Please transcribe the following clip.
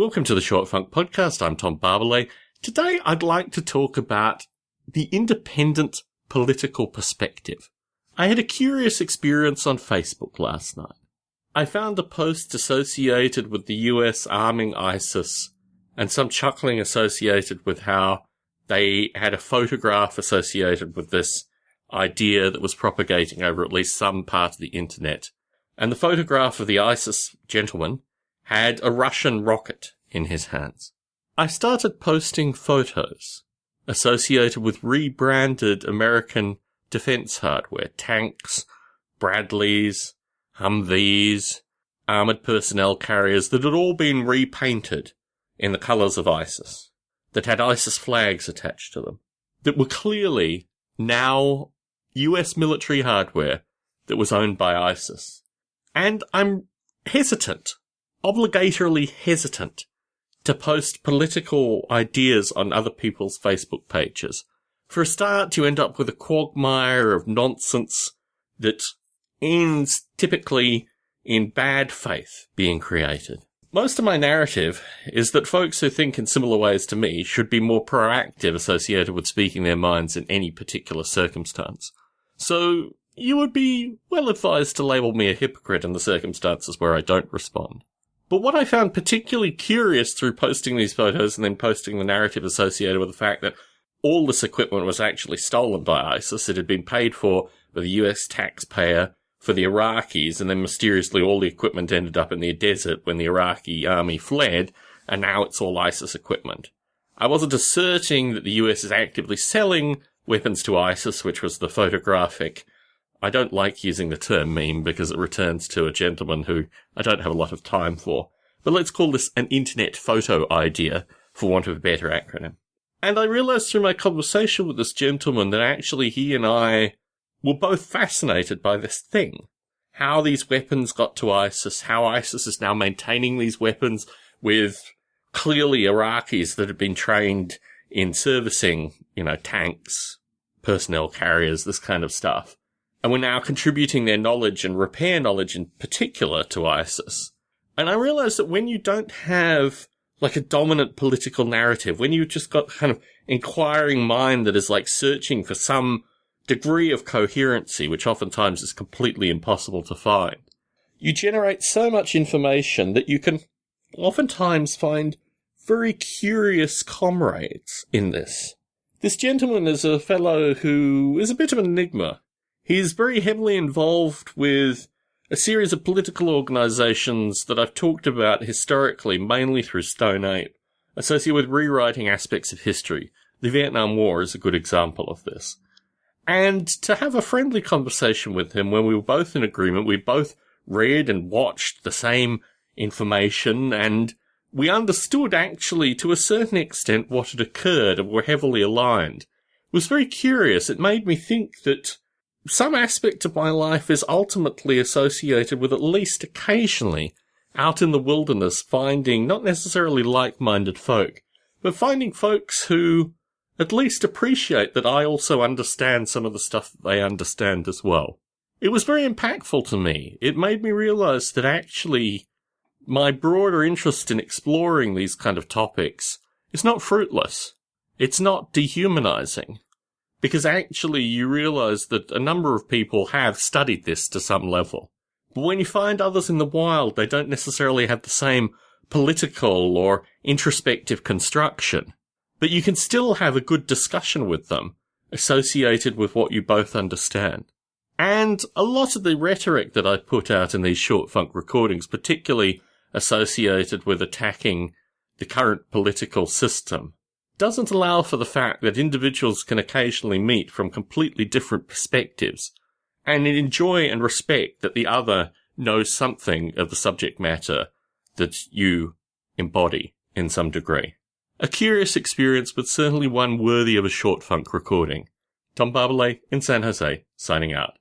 Welcome to the Short Funk Podcast. I'm Tom Barbalet. Today I'd like to talk about the independent political perspective. I had a curious experience on Facebook last night. I found a post associated with the US arming ISIS and some chuckling associated with how they had a photograph associated with this idea that was propagating over at least some part of the internet. And the photograph of the ISIS gentleman had a Russian rocket in his hands. I started posting photos associated with rebranded American defense hardware, tanks, Bradleys, Humvees, armored personnel carriers that had all been repainted in the colors of ISIS, that had ISIS flags attached to them, that were clearly now US military hardware that was owned by ISIS. And I'm hesitant, obligatorily hesitant, to post political ideas on other people's Facebook pages. For a start, you end up with a quagmire of nonsense that ends typically in bad faith being created. Most of my narrative is that folks who think in similar ways to me should be more proactive associated with speaking their minds in any particular circumstance. So you would be well advised to label me a hypocrite in the circumstances where I don't respond. But what I found particularly curious through posting these photos and then posting the narrative associated with the fact that all this equipment was actually stolen by ISIS, it had been paid for by the US taxpayer for the Iraqis, and then mysteriously all the equipment ended up in the desert when the Iraqi army fled, and now it's all ISIS equipment. I wasn't asserting that the US is actively selling weapons to ISIS, which was the photographic. I don't like using the term meme because it returns to a gentleman who I don't have a lot of time for. But let's call this an internet photo idea, for want of a better acronym. And I realized through my conversation with this gentleman that actually he and I were both fascinated by this thing. How these weapons got to ISIS, how ISIS is now maintaining these weapons with clearly Iraqis that have been trained in servicing, tanks, personnel carriers, this kind of stuff. And we're now contributing their knowledge and repair knowledge in particular to ISIS. And I realized that when you don't have like a dominant political narrative, when you've just got kind of inquiring mind that is like searching for some degree of coherency, which oftentimes is completely impossible to find, you generate so much information that you can oftentimes find very curious comrades in this. This gentleman is a fellow who is a bit of an enigma. He's very heavily involved with a series of political organisations that I've talked about historically, mainly through Stone Ape, associated with rewriting aspects of history. The Vietnam War is a good example of this. And to have a friendly conversation with him when we were both in agreement, we both read and watched the same information, and we understood actually to a certain extent what had occurred and were heavily aligned. It was very curious. It made me think that some aspect of my life is ultimately associated with at least occasionally out in the wilderness finding not necessarily like-minded folk, but finding folks who at least appreciate that I also understand some of the stuff that they understand as well. It was very impactful to me. It made me realize that actually my broader interest in exploring these kind of topics is not fruitless. It's not dehumanizing. Because actually you realize that a number of people have studied this to some level. But when you find others in the wild, they don't necessarily have the same political or introspective construction. But you can still have a good discussion with them, associated with what you both understand. And a lot of the rhetoric that I put out in these short funk recordings, particularly associated with attacking the current political system, doesn't allow for the fact that individuals can occasionally meet from completely different perspectives and enjoy and respect that the other knows something of the subject matter that you embody in some degree. A curious experience, but certainly one worthy of a short funk recording. Tom Barbalet in San Jose, signing out.